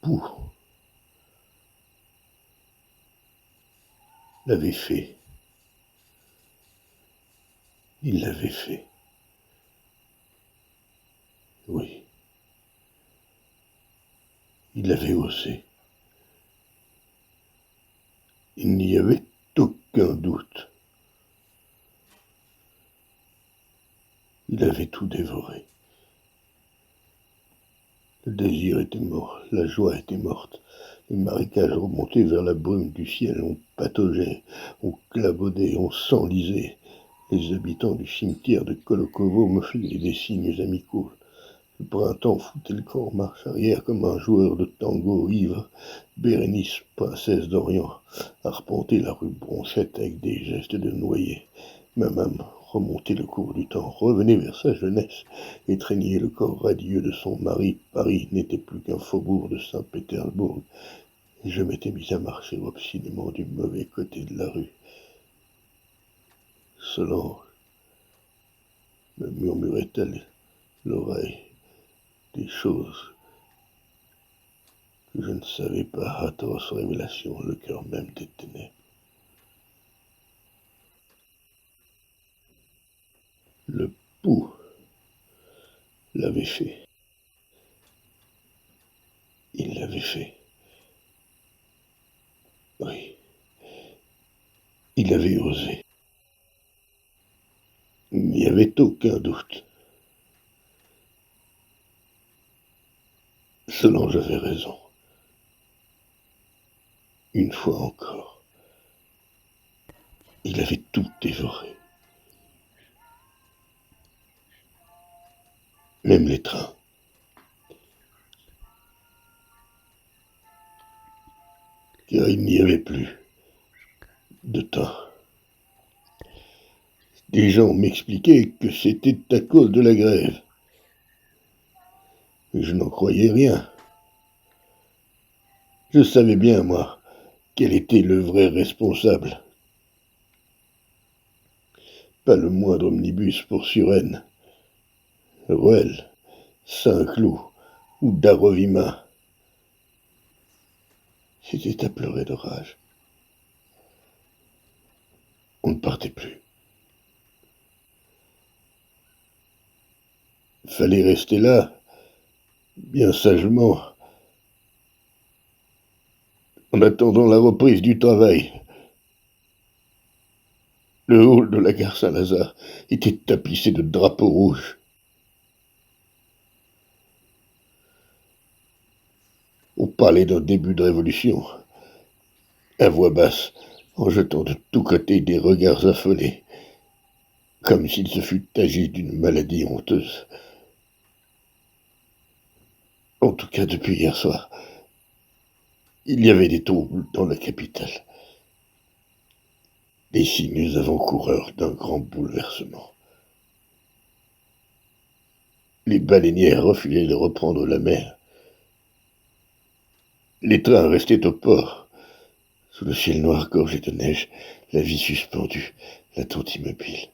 Pou l'avait fait. Il l'avait fait. Oui. Il avait osé. Il n'y avait aucun doute. Il avait tout dévoré. Le désir était mort, la joie était morte. Les marécages remontés vers la brume du ciel, on pataugeait, on clabaudait, on s'enlisait. Les habitants du cimetière de Kolokovo me faisaient des signes amicaux. Le printemps foutait le camp en marche arrière comme un joueur de tango ivre. Bérénice, princesse d'Orient, arpentait la rue Bronchette avec des gestes de noyé. Ma maman remontait le cours du temps, revenait vers sa jeunesse, étreignait le corps radieux de son mari. Paris n'était plus qu'un faubourg de Saint-Pétersbourg. Et je m'étais mis à marcher obstinément du mauvais côté de la rue. Solange me murmurait-elle l'oreille des choses que je ne savais pas, atroce révélation, le cœur même détenait. Le pouls l'avait fait. Il l'avait fait. Oui. Il avait osé. Il n'y avait aucun doute. Solange avait raison. Une fois encore. Il avait tout dévoré. Même les trains. Car il n'y avait plus de temps. Des gens m'expliquaient que c'était à cause de la grève. Mais je n'en croyais rien. Je savais bien, moi, quel était le vrai responsable. Pas le moindre omnibus pour Suresnes, Rueil, Saint-Cloud ou Darovima. C'était à pleurer de rage. On ne partait plus. Fallait rester là, bien sagement, en attendant la reprise du travail. Le hall de la gare Saint-Lazare était tapissé de drapeaux rouges. On parlait d'un début de révolution, à voix basse, en jetant de tous côtés des regards affolés, comme s'il se fût agi d'une maladie honteuse. En tout cas, depuis hier soir, il y avait des troubles dans la capitale. Les signes avant-coureurs d'un grand bouleversement. Les baleinières refusaient de reprendre la mer. Les trains restaient au port. Sous le ciel noir gorgé de neige, la vie suspendue, l'attente immobile.